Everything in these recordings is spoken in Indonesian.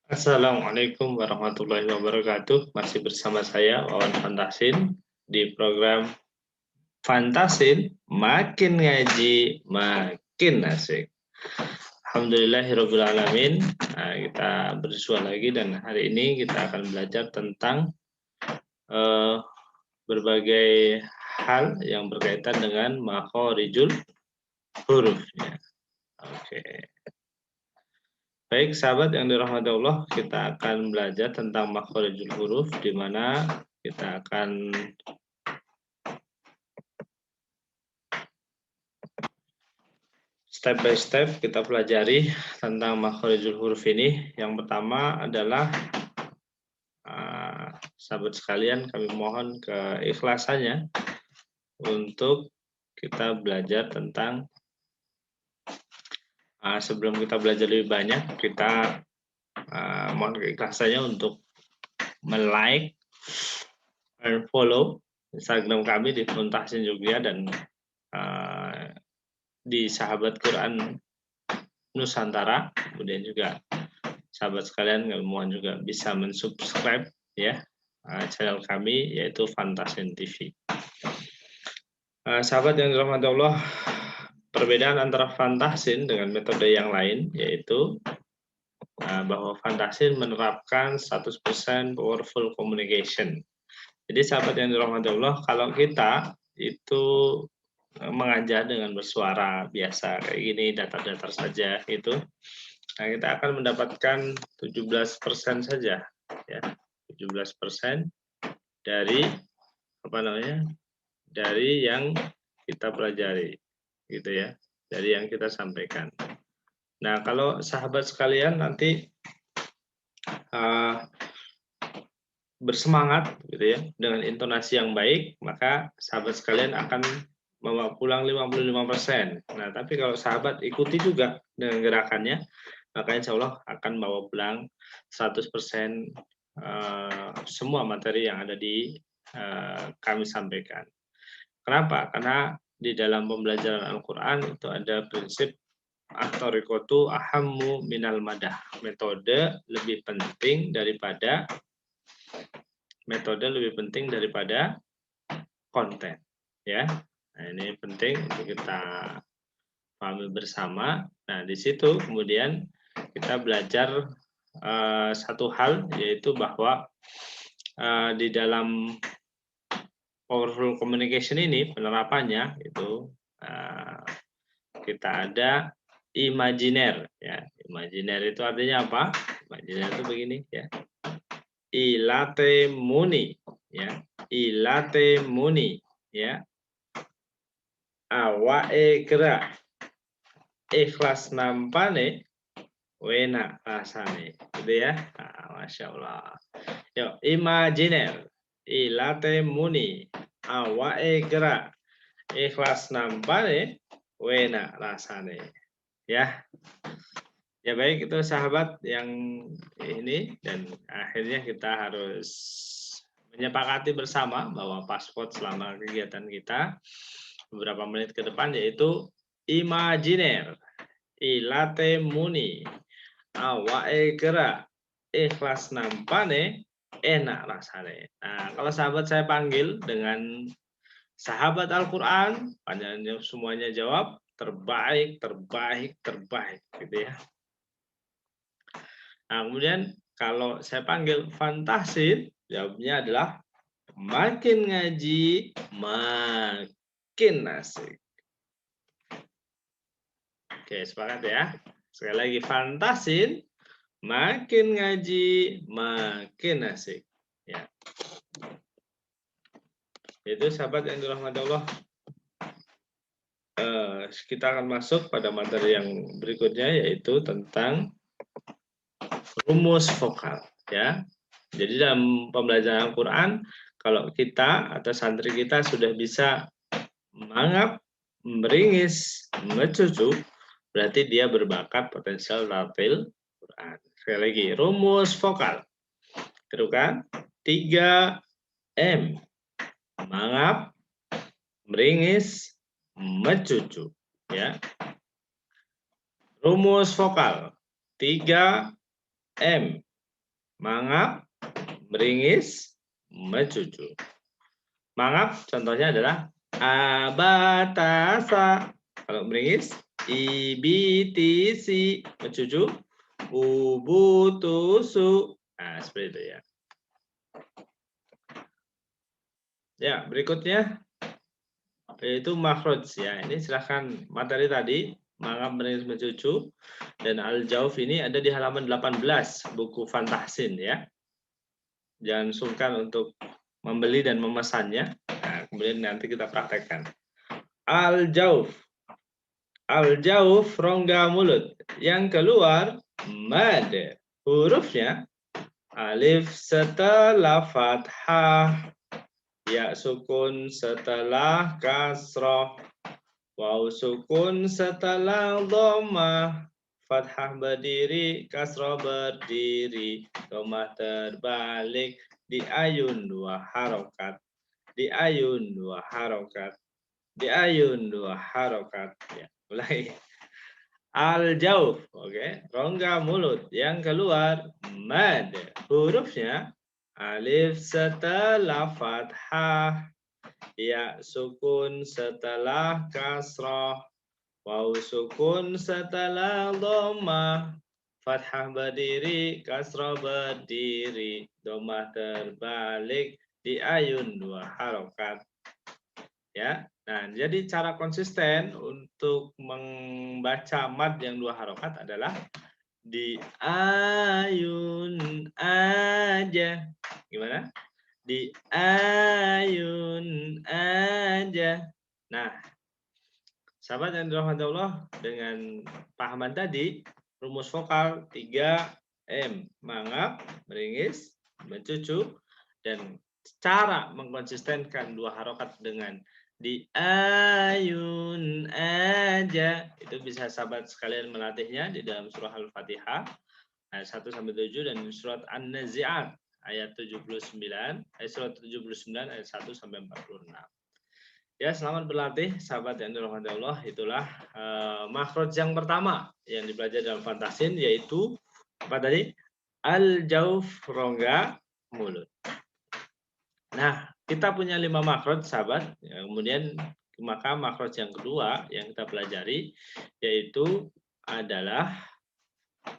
Assalamualaikum warahmatullahi wabarakatuh. Masih bersama saya Wawan Fantasin di program Fantasin Makin Ngaji Makin Asik. Alhamdulillahirabbil alamin. Nah, kita bersua lagi dan hari ini kita akan belajar tentang eh, berbagai hal yang berkaitan dengan makhorijul huruf. Ya. Oke. Baik, sahabat yang dirahmati Allah, kita akan belajar tentang makhorijul huruf, di mana kita akan step by step kita pelajari tentang makhorijul huruf ini. Yang pertama adalah sahabat sekalian, kami mohon keikhlasannya untuk kita belajar tentang sebelum kita belajar lebih banyak, kita mohon keikhlasannya untuk like dan follow Instagram kami di Muntahsin Jogja dan di Sahabat Quran Nusantara. Kemudian juga sahabat sekalian kami mohon juga bisa mensubscribe ya channel kami yaitu Fantasin TV. Sahabat yang dirahmati Allah, perbedaan antara Fantasin dengan metode yang lain yaitu bahwa Fantasin menerapkan 100% powerful communication. Jadi sahabat yang dirahmati Allah, kalau kita itu mengajar dengan bersuara biasa kayak gini, datar-datar saja itu, nah kita akan mendapatkan 17% saja ya, 17% dari dari yang kita pelajari gitu ya, dari yang kita sampaikan. Nah, kalau sahabat sekalian nanti bersemangat gitu ya dengan intonasi yang baik, maka sahabat sekalian akan membawa pulang 55%. Nah, tapi kalau sahabat ikuti juga dengan gerakannya, maka insya Allah akan bawa pulang 100% semua materi yang ada di kami sampaikan. Kenapa? Karena di dalam pembelajaran Al-Quran itu ada prinsip at-tariqatu ahammu minal madah. Metode lebih penting daripada konten ya. Nah, ini penting untuk kita pahami bersama. Nah, di situ kemudian kita belajar satu hal, yaitu bahwa di dalam powerful communication ini penerapannya itu kita ada imajiner ya. Imajiner itu artinya apa? Imajiner itu begini ya. Ilate muni ya. Ilate muni ya. Awae gerak. Ikhlas nampane wena rasane gitu ya. Nah, Masya Allah. Yuk, imajiner. Ilate muni. Awae gerak. Ikhlas nampane wena rasane. Ya. Ya baik, itu sahabat yang ini, dan akhirnya kita harus menyepakati bersama bahwa password selama kegiatan kita beberapa menit ke depan yaitu imajiner, ilate muni, awae gerak, ikhlas nampane, enak rasane. Nah, kalau sahabat saya panggil dengan sahabat Al-Quran, panjangnya semuanya jawab terbaik, terbaik, terbaik gitu ya. Nah, kemudian kalau saya panggil Fantasin, jawabnya adalah makin ngaji, makin asik. Oke, sepakat ya. Sekali lagi, Fantasin, makin ngaji, makin asik. Ya. Itu sahabat yang dirahmati Allah. Kita akan masuk pada materi yang berikutnya, yaitu tentang rumus vokal. Ya. Jadi dalam pembelajaran Al-Quran, kalau kita atau santri kita sudah bisa mangap, meringis, mencucu, berarti dia berbakat potensial tartil Quran. Sekali lagi, rumus vokal. Terukan 3M. Mangap, meringis, mencucu. Ya. Rumus vokal 3M. mangap, meringis, mencucu. Mangap contohnya adalah abatasa. Kalau meringis, ibitisi. Mencucu, ubutusu. Nah, seperti itu ya. Ya, berikutnya yaitu makhraj ya. Ini silahkan materi tadi mangap, meringis, mencucu dan al-jauf ini ada di halaman 18 buku Fantahsin ya. Jangan sungkan untuk membeli dan memesannya. Nah, kemudian nanti kita praktekkan. Al-jauf. Al-jauf rongga mulut. Yang keluar mad. Hurufnya alif setelah fathah, ya sukun setelah kasroh, waw sukun setelah dhammah, fathah berdiri, kasroh berdiri, dhammah terbalik, di ayun 2 harokat, di ayun 2 harokat, di ayun 2 harokat. Ya, mulai. Al-jauf, oke, rongga mulut. Yang keluar mad. Hurufnya alif setelah fathah, ya sukun setelah kasrah, waw sukun setelah dhammah, fathah berdiri, kasrah berdiri, dhammah terbalik, di ayun 2 harokat. Ya. Nah, jadi cara konsisten untuk membaca mad yang 2 harokat adalah di ayun aja. Gimana? Di ayun aja. Nah, sahabat yang dirahmati Allah, dengan pahaman tadi, rumus vokal 3M, mangap, meringis, mencucu, dan cara mengkonsistenkan 2 harokat dengan di ayun aja, itu bisa sahabat sekalian melatihnya di dalam surah Al-Fatihah ayat 1 sampai 7 dan surat An-Nazi'at ayat 79, surat 79 ayat 1 sampai 46. Ya, selamat berlatih sahabat yang dirahmati Allah. Itulah makhraj yang pertama yang dipelajari dalam Fantahsin, yaitu apa tadi? Al-jauf, rongga mulut. Nah, kita punya 5 makhraj sahabat. Ya, kemudian maka makhraj yang kedua yang kita pelajari yaitu adalah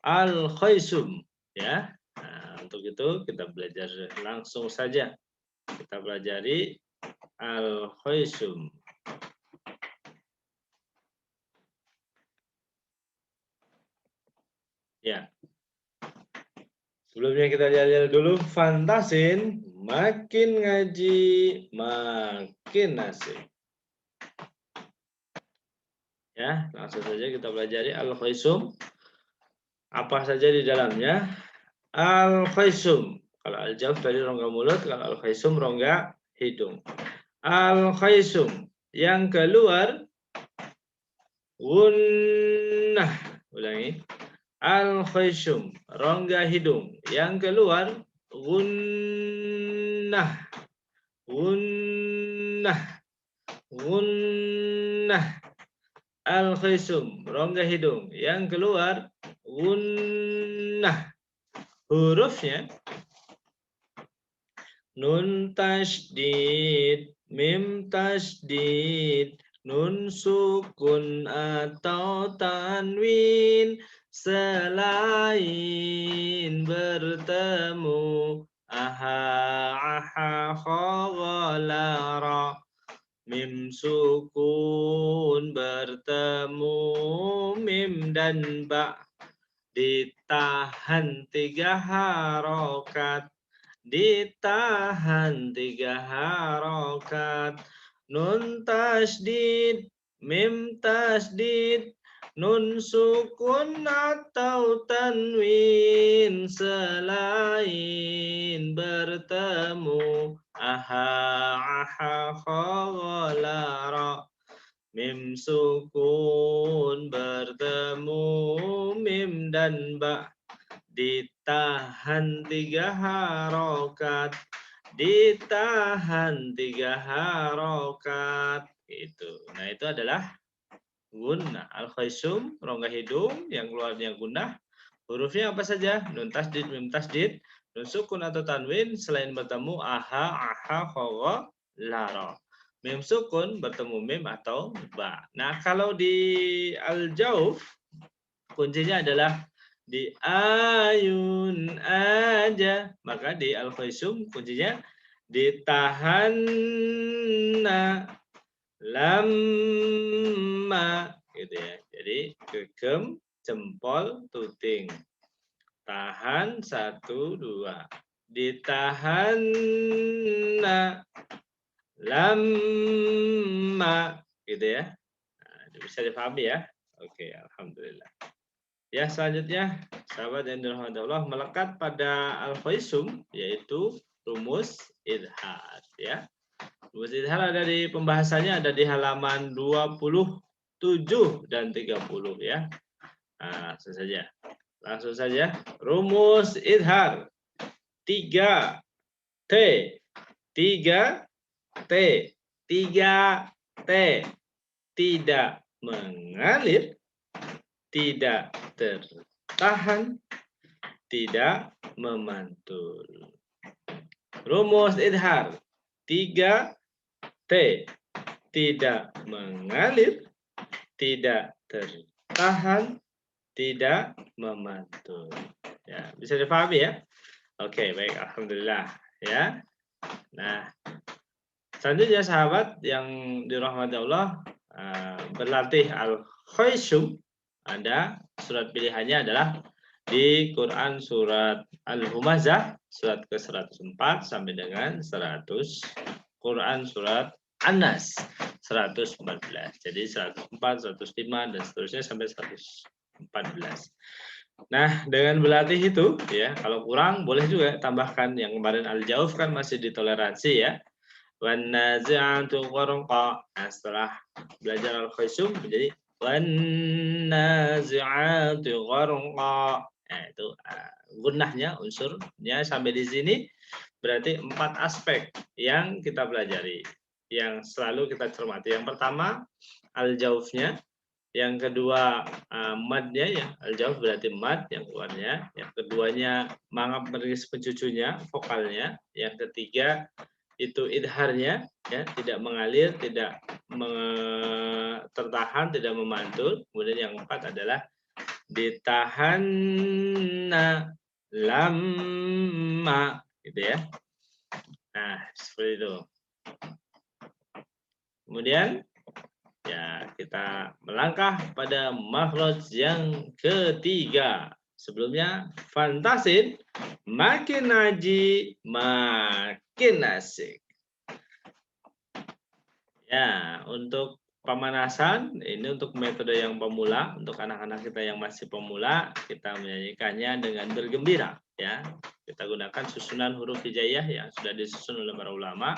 al-khaisum ya. Nah, untuk itu kita belajar langsung saja. Kita pelajari al-khaisum. Ya. Sebelumnya kita lihat dulu Fantahsin, makin ngaji makin asik. Ya, langsung saja kita pelajari al-khaisum. Apa saja di dalamnya? Al-khaisum. Kalau al-jauf tadi rongga mulut, kalau al-khaisum rongga hidung. Al-khaisum yang keluar gunnah. Ulangi. Al-khaisum rongga hidung yang keluar gunnah. Gunnah. Gunnah. Al-khaisum rongga hidung yang keluar gunnah. Hurufnya nun tasydid, mim tasydid, nun sukun atau tanwin, selain bertemu aha khogolara, mim sukun bertemu mim dan ba, ditahan 3 harokat, ditahan 3 harokat, nun tasydid, mim tasydid, nun sukun atau tanwin, selain bertemu aha khogolara, mim sukun bertemu mim dan ba, ditahan 3 harokat, ditahan 3 harokat. Itu. Nah, itu adalah gunnah. Al-khaisum, rongga hidung yang keluarnya gunnah. Hurufnya apa saja? Nun tasdid, mim tasdid, Nun sukun atau tanwin selain bertemu aha, khoro, laro. Mim sukun bertemu mim atau ba. Nah, kalau di al-jauf kuncinya adalah di ayun aja. Maka di al-khaisum kuncinya ditahan lama gitu ya. Jadi gegem, jempol, tuting. Tahan 1, 2. Ditahan lama gitu ya. Nah, bisa dipahami ya. Oke, alhamdulillah. Ya, selanjutnya sahabat yang dirahmati Allah melekat pada al-khaisum yaitu rumus idhar ya. Rumus idhar ada di pembahasannya ada di halaman 27 dan 30 ya. Nah, langsung saja. Langsung saja. Rumus idhar 3T 3T 3T tidak mengalir, tidak tertahan, tidak memantul. Rumus idhar 3T tidak mengalir, tidak tertahan, tidak memantul. Ya, bisa dipahami ya? Oke, baik, alhamdulillah ya. Nah, selanjutnya sahabat yang dirahmati Allah berlatih al-khaisum ada surat pilihannya adalah di Quran surat Al-Humazah surat ke-104 sampai dengan 100, Quran surat An-Nas 114. Jadi 104, 105 dan seterusnya sampai 114. Nah, dengan berlatih itu ya, kalau kurang boleh juga tambahkan yang kemarin al-jauf kan masih ditoleransi ya. Wan nazi'atu gharqa. Nah, setelah belajar al-khaisum menjadi wan nazi'atu gharqa. Nah, itu gunnahnya unsurnya sampai di sini berarti 4 aspek yang kita pelajari, yang selalu kita cermati. Yang pertama al-jaufnya, yang kedua madnya ya, al-jauf berarti mad yang keluarnya, yang keduanya mangap meringis pencucunya, vokalnya, yang ketiga itu idharnya ya, tidak mengalir, tidak tertahan, tidak memantul. Kemudian yang keempat adalah ditahan lama gitu ya. Nah, seperti itu. Kemudian ya, kita melangkah pada makhraj yang ketiga. Sebelumnya, fantasin, makin ngaji, makin asik. Ya, untuk pemanasan, ini untuk metode yang pemula, untuk anak-anak kita yang masih pemula, kita menyanyikannya dengan bergembira. Ya, kita gunakan susunan huruf hijaiyah yang sudah disusun oleh para ulama.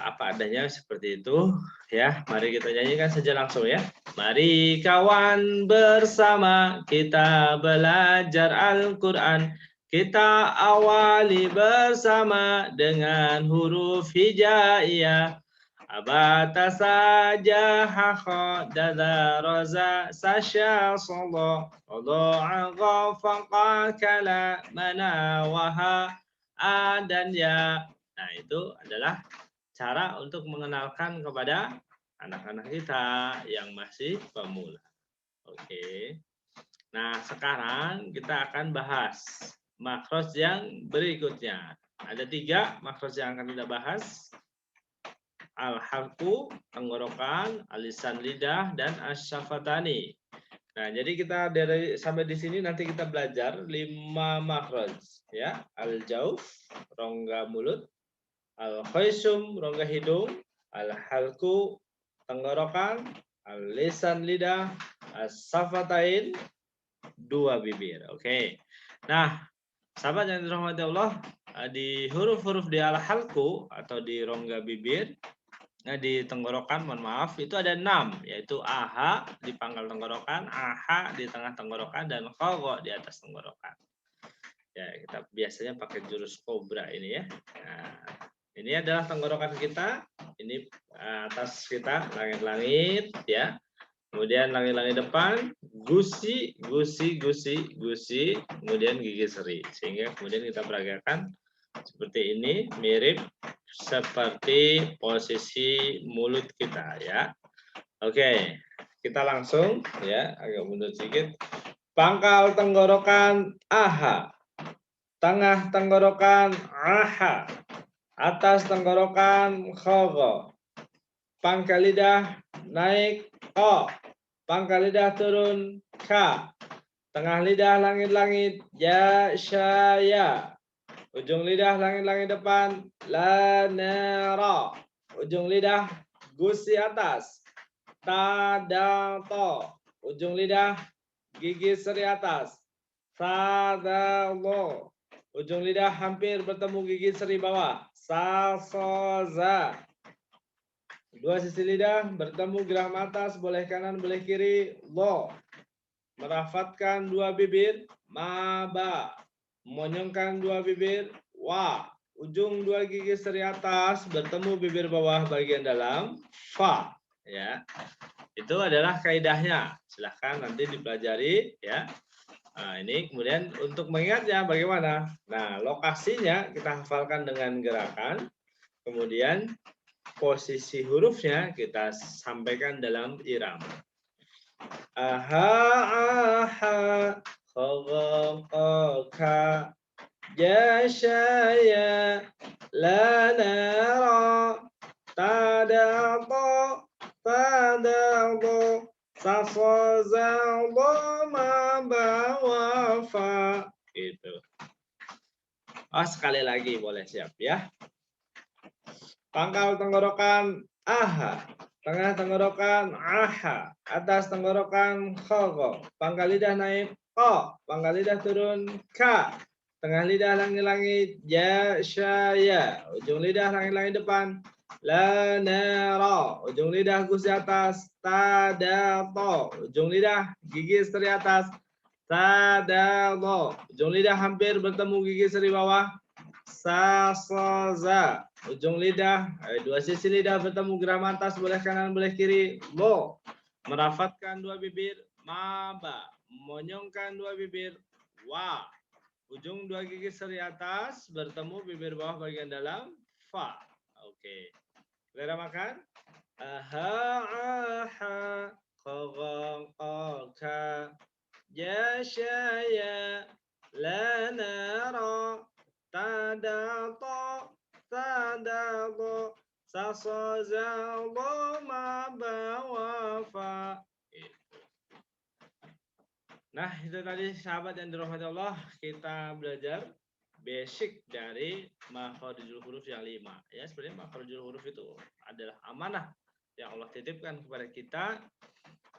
Apa adanya seperti itu ya, mari kita nyanyikan saja langsung ya. Mari kawan bersama kita belajar Al-Quran, kita awali bersama dengan huruf hijaiyah. Abata saja hakha dada raza sasya solo odo'a ghafaqa kala mana waha dan ya. Nah, itu adalah cara untuk mengenalkan kepada anak-anak kita yang masih pemula. Oke. Nah, sekarang kita akan bahas makhraj yang berikutnya. Ada 3 makhraj yang akan kita bahas. Al-halqu, tenggorokan, alisan lidah, dan asyafatani. Nah, jadi kita dari sampai di sini nanti kita belajar 5 makhraj ya. Al-jauf, rongga mulut, al-khaisum, rongga hidung, al-halqu, tenggorokan, al-lisan lidah, as-safatain, 2 bibir. Oke. Nah, sahabat yang dirahmati Allah, di huruf-huruf di al-halqu atau di rongga bibir, di tenggorokan, mohon maaf, itu ada 6, yaitu aha di pangkal tenggorokan, aha di tengah tenggorokan, dan khago di atas tenggorokan. Ya, kita biasanya pakai jurus kobra ini ya. Nah, ini adalah tenggorokan kita, ini atas kita, langit-langit ya. kemudian langit-langit depan, gusi, gusi, gusi, gusi, kemudian gigi seri. Sehingga kemudian kita peragakan seperti ini, mirip seperti posisi mulut kita ya. Oke, kita langsung ya, agak mundur sedikit. Pangkal tenggorokan aha, tengah tenggorokan aha, atas tenggorokan khogo, pangkal lidah naik o, pangkal lidah turun ka, tengah lidah langit-langit ya syaya, ujung lidah langit-langit depan la nara, ujung lidah gusi atas tadato, ujung lidah gigi seri atas sadalo, ujung lidah hampir bertemu gigi seri bawah sasoza, dua sisi lidah bertemu geram atas, boleh kanan boleh kiri lo, merafatkan dua bibir maba, monyongkan dua bibir wa, ujung dua gigi seri atas bertemu bibir bawah bagian dalam fa ya. Itu adalah kaidahnya, silahkan nanti dipelajari ya. Nah, ini kemudian untuk mengingatnya bagaimana? Nah, lokasinya kita hafalkan dengan gerakan, kemudian posisi hurufnya kita sampaikan dalam irama. Aha, aha, khogaka, jashaya, la nara, tadaqo, tadaqo, safazaqo, mabawafa. Gitu. Oh, sekali lagi boleh, siap ya. Pangkal tenggorokan aha, tengah tenggorokan aha, atas tenggorokan khogo, pangkal lidah naik ko, pangkal lidah turun ka, tengah lidah langit-langit ya syaya, ujung lidah langit-langit depan la nara, ujung lidah gusi atas tadato, ujung lidah gigi seri atas tadalo, ujung lidah hampir bertemu gigi seri bawah sasoza, ujung lidah dua sisi lidah bertemu geram atas, boleh kanan boleh kiri lo, merafatkan dua bibir maba, monyongkan dua bibir wa, ujung dua gigi seri atas bertemu bibir bawah bagian dalam fa. Oke, kita makan aha aha khogong oka jashaya la nara tadato tadato sasozalo mabawafa. Nah, itu tadi sahabat yang dirahmati Allah, kita belajar basic dari makharijul huruf yang 5. Ya, sebenarnya makharijul huruf itu adalah amanah yang Allah titipkan kepada kita.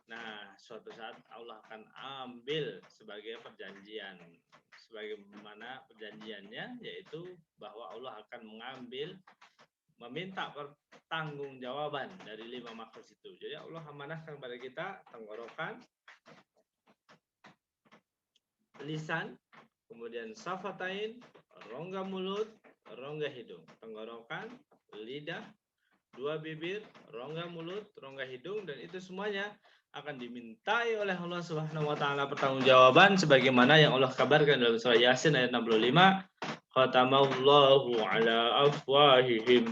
Nah, suatu saat Allah akan ambil sebagai perjanjian. Sebagaimana perjanjiannya, yaitu bahwa Allah akan meminta pertanggungjawaban dari 5 makhraj itu. Jadi Allah amanahkan kepada kita tenggorokan, lisan, kemudian safatain, rongga mulut, rongga hidung, tenggorokan, lidah, dua bibir, rongga mulut, rongga hidung, dan itu semuanya akan dimintai oleh Allah Subhanahu wa taala pertanggungjawaban sebagaimana yang Allah kabarkan dalam surah Yasin ayat 65, khatamallahu ala afwahihim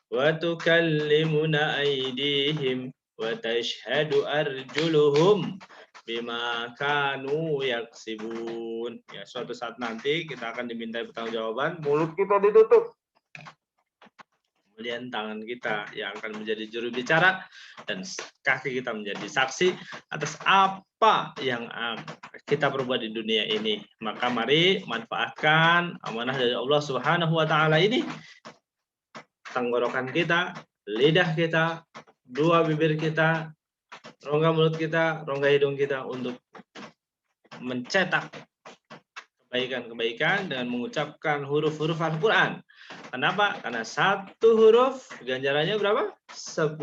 wa tukallimuna aydihim wa tashhadu arjuluhum bima kanu yaksibun. Ya, suatu saat nanti kita akan dimintai pertanggungjawaban, mulut kita ditutup, kemudian tangan kita yang akan menjadi juru bicara dan kaki kita menjadi saksi atas apa yang kita perbuat di dunia ini. Maka mari manfaatkan amanah dari Allah Subhanahu wa taala ini. Tenggorokan kita, lidah kita, dua bibir kita, rongga mulut kita, rongga hidung kita untuk mencetak kebaikan-kebaikan dengan mengucapkan huruf-huruf Al-Quran. Kenapa? Karena satu huruf ganjarannya berapa? 10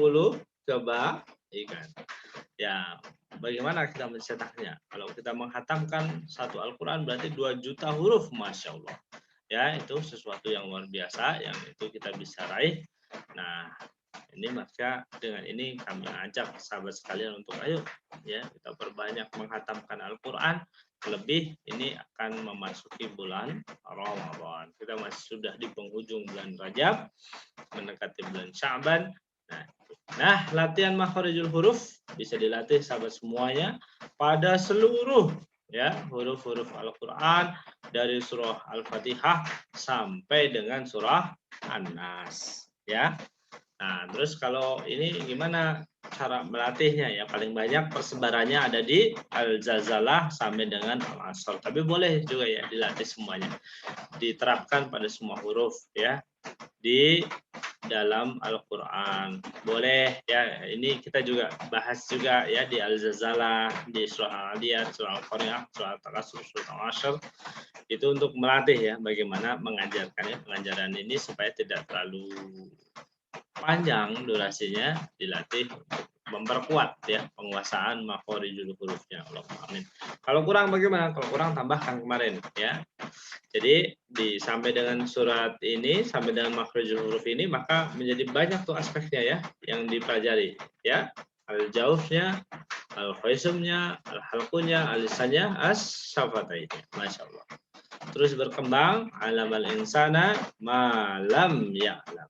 kebaikan. Ya, bagaimana kita mencetaknya? Kalau kita menghatamkan satu Al-Quran berarti 2 juta huruf, Masya Allah. Ya, itu sesuatu yang luar biasa yang itu kita bisa raih. Nah, ini maka dengan ini kami ajak sahabat sekalian untuk ayo ya kita perbanyak menghatamkan Al-Qur'an, terlebih ini akan memasuki bulan Ramadan. Kita masih sudah di penghujung bulan Rajab, mendekati bulan Sya'ban. Nah, latihan makharijul huruf bisa dilatih sahabat semuanya pada seluruh ya huruf-huruf Al-Qur'an dari surah Al-Fatihah sampai dengan surah An-Nas ya. Nah, terus kalau ini gimana cara melatihnya ya? Paling banyak persebarannya ada di Al-Zazalah sampai dengan Al-Asr. Tapi boleh juga ya dilatih semuanya. Diterapkan pada semua huruf ya di dalam Al-Qur'an. Boleh ya, ini kita juga bahas juga ya di Al-Zazalah, di surah Al-Adiyat, surah Al-Qari'ah, surah Al-Takasur, surah Al-Asr. Itu untuk melatih ya bagaimana mengajarkannya, pengajaran ini supaya tidak terlalu panjang durasinya, dilatih untuk memperkuat ya penguasaan makhorijul hurufnya. Allahumma amin. Kalau kurang bagaimana? Kalau kurang tambahkan kemarin ya. Jadi sampai dengan surat ini, sampai dengan makhorijul huruf ini, maka menjadi banyak tuh aspeknya ya yang dipelajari ya. Al-jawfnya, al-khaisumnya, al-halqunya, al-lisannya, as-syafatainnya. Masya Allah. Terus berkembang alamal insana malam ya'lam.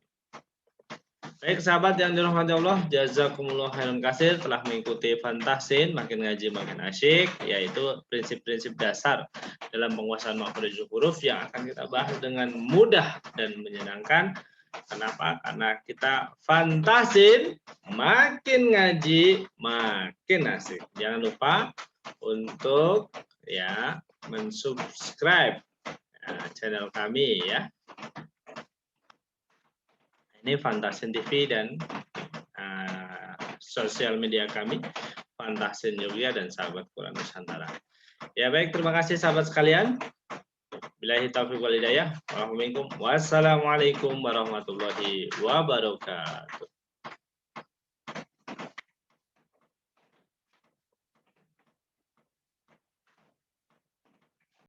Baik sahabat yang dirahmati Allah, jazakumullah khairan katsir telah mengikuti Fantasin, makin ngaji makin asyik, yaitu prinsip-prinsip dasar dalam penguasaan makhorijul huruf yang akan kita bahas dengan mudah dan menyenangkan. Kenapa? Karena kita Fantasin, makin ngaji makin asik. Jangan lupa untuk ya mensubscribe channel kami ya. Ini Fantasin TV dan sosial media kami, Fantasin Jogja dan Sahabat Quran Nusantara. Ya baik, terima kasih sahabat sekalian. Billahi taufiq wal hidayah. Wassalamualaikum warahmatullahi wabarakatuh.